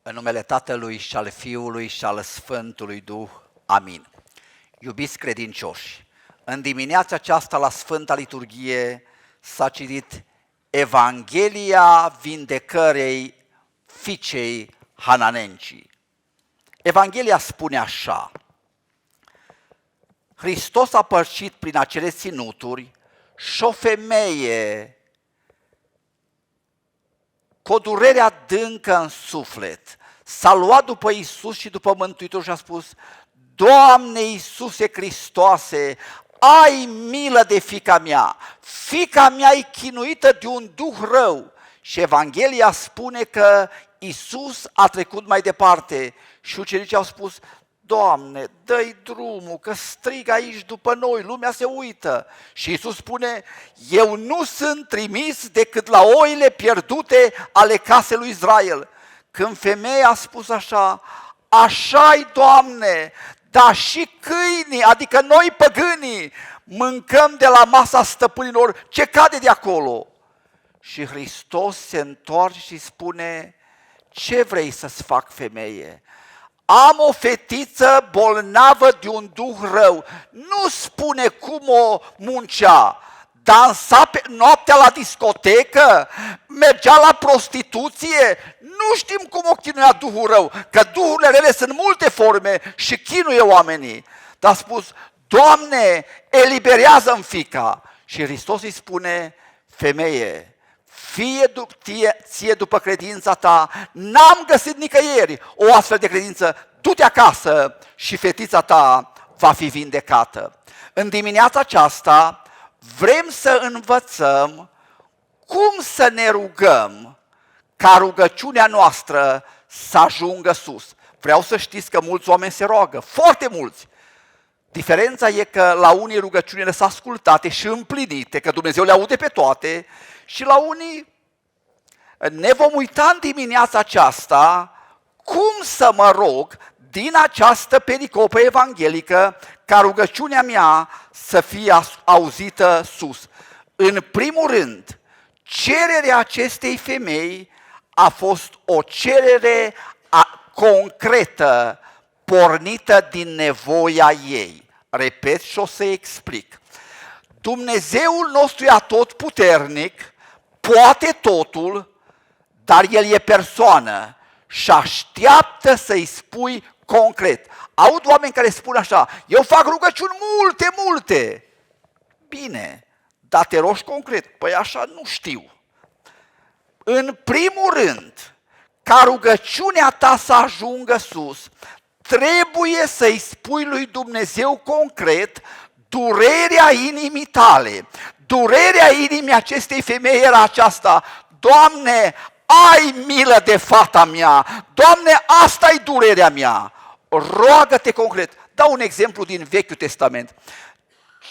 În numele Tatălui și al Fiului și al Sfântului Duh. Amin. Iubiți credincioși, în dimineața aceasta la Sfânta Liturghie s-a citit Evanghelia vindecării fiicei Hananencii. Evanghelia spune așa: Hristos a părșit prin acele ținuturi și o femeie cu o durere adâncă în suflet s-a luat după Iisus și după Mântuitor și a spus: Doamne Iisuse Hristoase, ai milă de fiica mea, fiica mea e chinuită de un duh rău. Și Evanghelia spune că Iisus a trecut mai departe și ucenicii au spus: Doamne, dă-i drumul, că strigă aici după noi, lumea se uită. Și Iisus spune: eu nu sunt trimis decât la oile pierdute ale casei lui Israel. Când femeia a spus așa: așa-i, Doamne, dar și câinii, adică noi păgânii, mâncăm de la masa stăpânilor ce cade de acolo. Și Hristos se întoarce și spune: ce vrei să-ți fac, femeie? Am o fetiță bolnavă de un duh rău. Nu spune cum o muncea, dansa pe noaptea la discotecă, mergea la prostituție. Nu știm cum o chinuia duhul rău, că duhurile rele sunt multe forme și chinuie oamenii. Dar a spus: Doamne, eliberează-mi fiica. Și Hristos îi spune: femeie, fie ție după credința ta, n-am găsit nicăieri o astfel de credință, du-te acasă și fetița ta va fi vindecată. În dimineața aceasta vrem să învățăm cum să ne rugăm ca rugăciunea noastră să ajungă sus. Vreau să știți că mulți oameni se roagă, foarte mulți. Diferența e că la unii rugăciunile sunt ascultate și împlinite, că Dumnezeu le aude pe toate, și la unii ne vom uita în dimineața aceasta cum să mă rog din această pericopă evanghelică ca rugăciunea mea să fie auzită sus. În primul rând, cererea acestei femei a fost o cerere concretă, pornită din nevoia ei. Repet și o să explic. Dumnezeul nostru e atotputernic, poate totul, dar El e persoană și așteaptă să-i spui concret. Aud oameni care spun așa: eu fac rugăciuni multe. Bine, dar te rogi concret. Păi așa nu știu. În primul rând, ca rugăciunea ta să ajungă sus, trebuie să-i spui lui Dumnezeu concret durerea inimii tale. Durerea inimii acestei femei era aceasta: Doamne, ai milă de fata mea, Doamne, asta-i durerea mea. Roagă-te concret. Dau un exemplu din Vechiul Testament.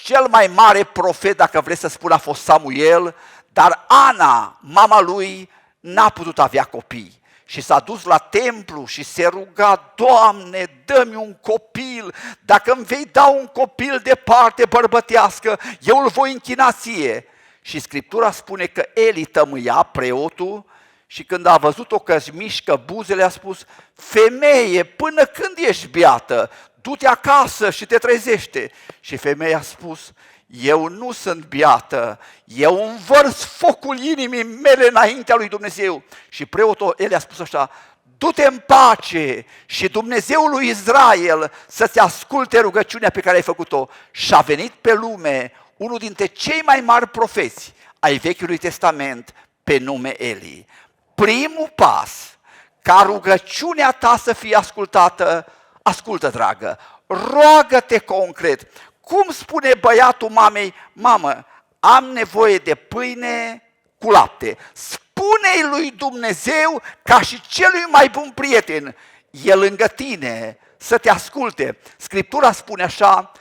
Cel mai mare profet, dacă vreți să spun, a fost Samuel, dar Ana, mama lui, n-a putut avea copii. Și s-a dus la templu și se ruga: Doamne, dă-mi un copil, dacă îmi vei da un copil de parte bărbătească, eu îl voi închina ție. Și Scriptura spune că Eli tămâia, preotul, și când a văzut-o că își mișcă buzele, a spus: femeie, până când ești beată? Du-te acasă și te trezește. Și femeia a spus: eu nu sunt beată, eu învărs focul inimii mele înaintea lui Dumnezeu. Și preotul Eli a spus așa: du-te în pace și Dumnezeul lui Israel să-ți asculte rugăciunea pe care ai făcut-o. Și a venit pe lume unul dintre cei mai mari profeți ai Vechiului Testament pe nume Eli. Primul pas ca rugăciunea ta să fie ascultată, ascultă, dragă, roagă-te concret. Cum spune băiatul mamei: mamă, am nevoie de pâine cu lapte. Spune-i lui Dumnezeu ca și celui mai bun prieten, e lângă tine să te asculte. Scriptura spune așa: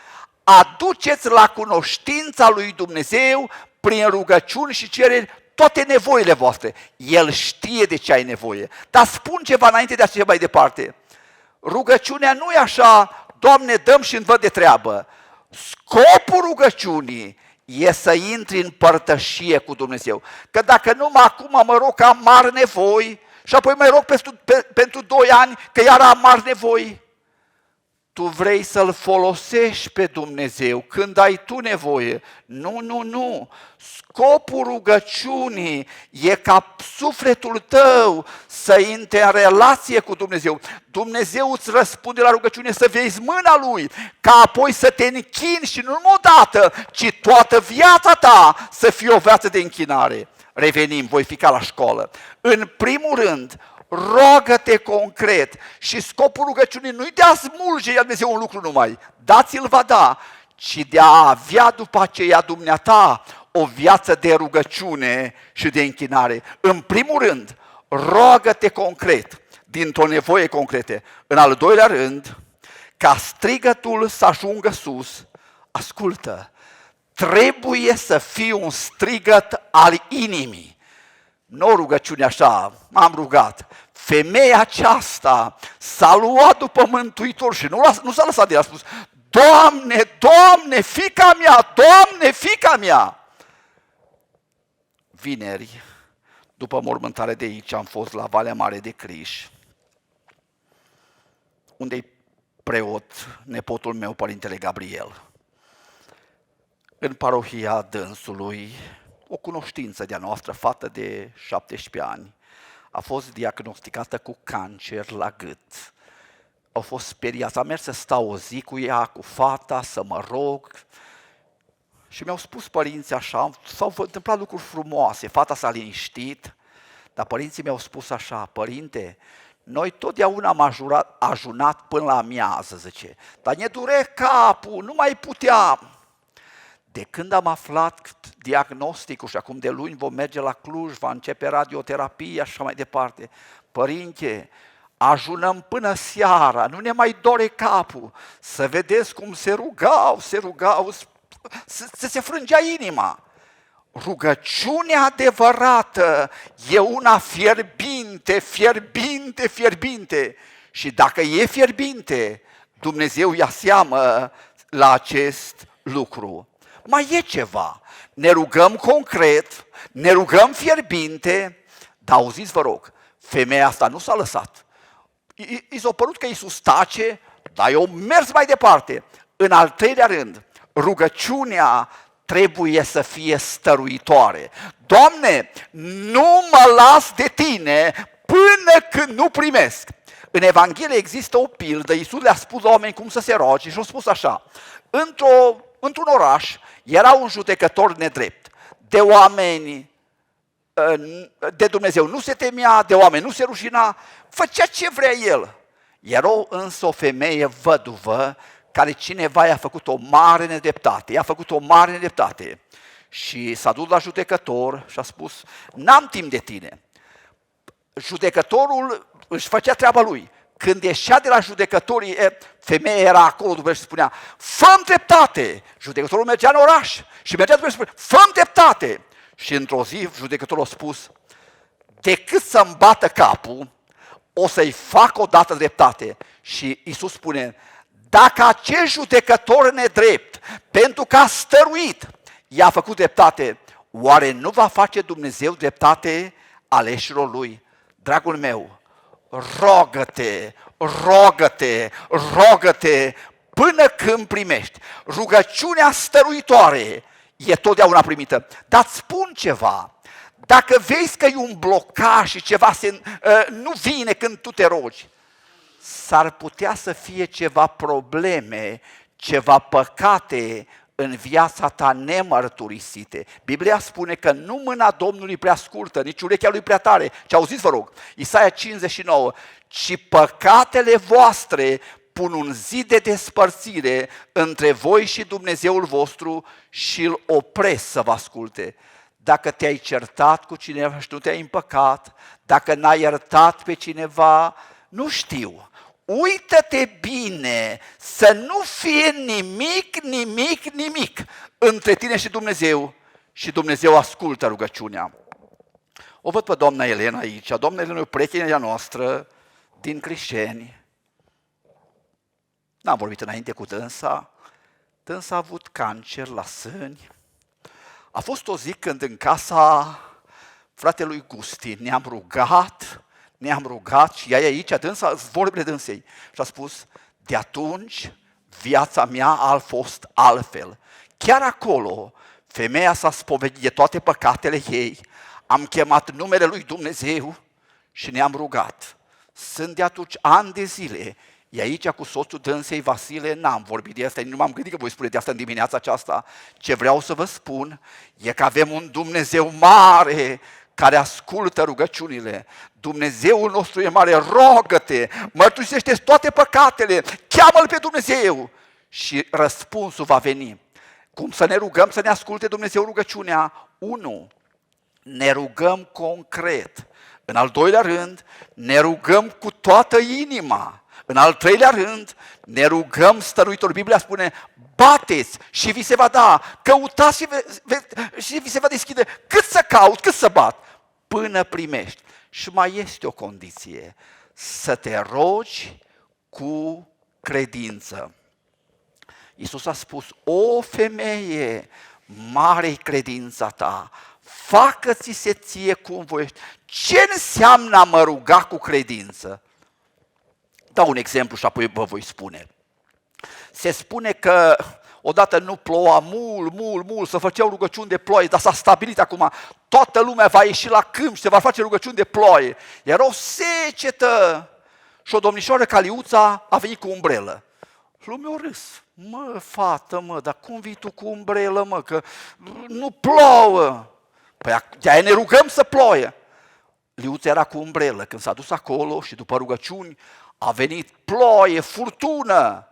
aduceți la cunoștința lui Dumnezeu prin rugăciuni și cereri toate nevoile voastre. El știe de ce ai nevoie. Dar spun ceva înainte de a trece mai departe. Rugăciunea nu e așa: Doamne, dăm și îmi văd de treabă. Scopul rugăciunii e să intri în părtășie cu Dumnezeu. Că dacă numai acum mă rog că am mari nevoi și apoi mai rog pentru 2 ani că iar am mari nevoi. Tu vrei să-L folosești pe Dumnezeu când ai tu nevoie. Nu. Scopul rugăciunii e ca sufletul tău să intre în relație cu Dumnezeu. Dumnezeu îți răspunde la rugăciune să vezi mâna Lui, ca apoi să te închini și nu numai odată, ci toată viața ta să fie o viață de închinare. Revenim, voi fi ca la școală. În primul rând, roagă-te concret și scopul rugăciunii nu-i de a smulge ea Dumnezeu un lucru numai, dați-l va da, ci de a avea după aceea dumneata o viață de rugăciune și de închinare. În primul rând, roagă-te concret, dintr-o nevoie concretă. În al doilea rând, ca strigătul să ajungă sus, ascultă, trebuie să fie un strigăt al inimii. Nu o rugăciune așa, m-am rugat. Femeia aceasta s-a luat după Mântuitor și nu s-a lăsat de ea, a spus, Doamne, Doamne, fiica mea, Doamne, fiica mea. Vineri, după mormântare de aici, am fost la Valea Mare de Criș, unde-i preot nepotul meu, părintele Gabriel. În parohia dânsului, o cunoștință de-a noastră, fată de 17 ani, a fost diagnosticată cu cancer la gât. Au fost speriați, am mers să stau o zi cu ea, cu fata, să mă rog. Și mi-au spus părinții așa, s-au întâmplat lucruri frumoase, fata s-a liniștit, dar părinții mi-au spus așa, părinte, noi totdeauna am ajunat până la amiază, zice, dar ne dure capul, nu mai puteam. De când am aflat diagnosticul și acum de luni vom merge la Cluj, va începe radioterapia și așa mai departe. Părinte, ajunăm până seara, nu ne mai dore capul, să vedeți cum se rugau, să se frângea inima. Rugăciunea adevărată e una fierbinte, fierbinte, fierbinte. Și dacă e fierbinte, Dumnezeu ia seamă la acest lucru. Mai e ceva, ne rugăm concret, ne rugăm fierbinte, dar auziți vă rog, femeia asta nu s-a lăsat. I s-a părut că Iisus tace, dar eu mers mai departe. În al treilea rând, rugăciunea trebuie să fie stăruitoare. Doamne, nu mă las de tine până când nu primesc. În Evanghelie există o pildă, Iisus le-a spus la oameni cum să se roage și a spus așa, într-un oraș era un judecător nedrept, de oameni, de Dumnezeu nu se temea, de oameni nu se rușina, făcea ce vrea el. Era însă o femeie văduvă care cineva i-a făcut o mare nedreptate, și s-a dus la judecător și a spus, n-am timp de tine. Judecătorul își făcea treaba lui. Când ieșea de la judecătorii, femeia era acolo după și spunea, fă-mi dreptate! Judecătorul mergea în oraș și mergea după și spunea, fă-mi dreptate! Și într-o zi judecătorul a spus, decât să-mi bată capul, o să-i fac o dată dreptate. Și Iisus spune, dacă acel judecător nedrept, pentru că a stăruit, i-a făcut dreptate, oare nu va face Dumnezeu dreptate aleșilor lui? Dragul meu, rogă-te, rogă-te, rogă-te până când primești. Rugăciunea stăruitoare e totdeauna primită. Dar îți spun ceva, dacă vezi că e un blocaj și ceva nu vine când tu te rogi, s-ar putea să fie ceva probleme, ceva păcate în viața ta nemărturisite. Biblia spune că nu mâna Domnului prea scurtă, nici urechea lui prea tare, ci auziți vă rog, Isaia 59, ci păcatele voastre pun un zid de despărțire între voi și Dumnezeul vostru și îl opresc să vă asculte. Dacă te-ai certat cu cineva și nu te-ai împăcat, dacă n-ai iertat pe cineva, nu știu. Uită-te bine să nu fie nimic între tine și Dumnezeu ascultă rugăciunea. O văd pe doamna Elena aici, doamna Elena e o prietena noastră din Crișeni. N-am vorbit înainte cu dânsa, dânsa a avut cancer la sâni. A fost o zi când în casa fratelui Gusti ne-am rugat, ne-am rugat și ea e aici, dânsa, vorbele dânsei. Și a spus, de atunci viața mea a fost altfel. Chiar acolo, femeia s-a spovedit de toate păcatele ei, am chemat numele lui Dumnezeu și ne-am rugat. Sunt de atunci ani de zile, e aici cu soțul dânsei, Vasile, n-am vorbit de asta, nu m-am gândit că voi spune de asta în dimineața aceasta. Ce vreau să vă spun e că avem un Dumnezeu mare care ascultă rugăciunile. Dumnezeul nostru e mare, rogă-te, mărturisește toate păcatele, cheamă-L pe Dumnezeu și răspunsul va veni. Cum să ne rugăm să ne asculte Dumnezeu rugăciunea? 1. Ne rugăm concret. În al doilea rând, ne rugăm cu toată inima. În al treilea rând, ne rugăm stăruitor. Biblia spune, bateți și vi se va da, căutați și vi se va deschide. Cât să caut, cât să bat, până primești. Și mai este o condiție, să te rogi cu credință. Iisus a spus, o femeie, mare-i credința ta, facă-ți-se ție cum voiești. Ce înseamnă a mă ruga cu credință? Dau un exemplu și apoi vă voi spune. Se spune că odată nu ploua mult, se făceau rugăciuni de ploaie, dar s-a stabilit acum, toată lumea va ieși la câmp și se va face rugăciuni de ploaie. Era o secetă și o domnișoară Caliuța a venit cu umbrelă. Lumea a râs. Mă, fată, mă, dar cum vii tu cu umbrelă, mă, că nu plouă. Păi de-aia ne rugăm să ploie. Liuța era cu umbrelă. Când s-a dus acolo și după rugăciuni a venit ploaie, furtună.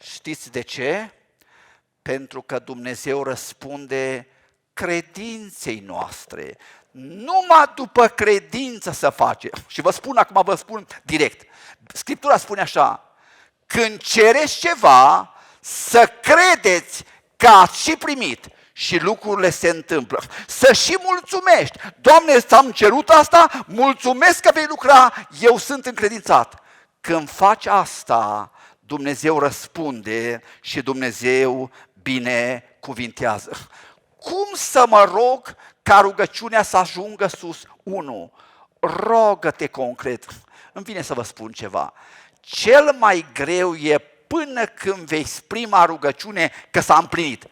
Știți de ce? Pentru că Dumnezeu răspunde credinței noastre. Numai după credință să face. Și vă spun direct. Scriptura spune așa, când cereți ceva, să credeți că ați și primit și lucrurile se întâmplă. Să și mulțumești. Doamne, ți-am cerut asta, mulțumesc că vei lucra, eu sunt încredințat. Când faci asta, Dumnezeu răspunde și Dumnezeu binecuvintează. Cum să mă rog ca rugăciunea să ajungă sus? 1. Rogă-te concret. Îmi vine să vă spun ceva. Cel mai greu e până când vei prima rugăciune că s-a împlinit.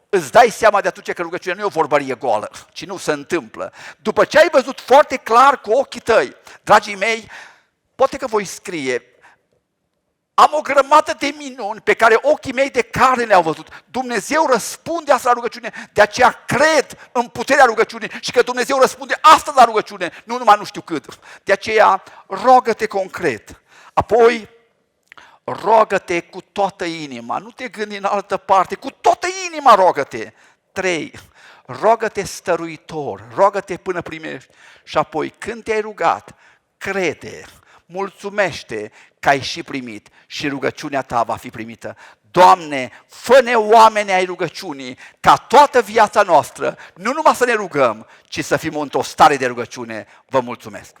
Îți dai seama de atunci că rugăciunea nu e o vorbărie goală, ci nu se întâmplă. După ce ai văzut foarte clar cu ochii tăi, dragii mei, poate că voi scrie, am o grămadă de minuni pe care ochii mei de carne le-au văzut. Dumnezeu răspunde asta la rugăciune, de aceea cred în puterea rugăciunii și că Dumnezeu răspunde asta la rugăciune, nu numai nu știu cât. De aceea rogă-te concret. Apoi, rogă-te cu toată inima, nu te gândi în altă parte, cu toată inima rogă-te. 3. Rogă-te stăruitor, rogă-te până primești. Și apoi, când te-ai rugat, crede, mulțumește că ai și primit și rugăciunea ta va fi primită. Doamne, fă-ne oameni ai rugăciunii, ca toată viața noastră, nu numai să ne rugăm, ci să fim într-o stare de rugăciune. Vă mulțumesc!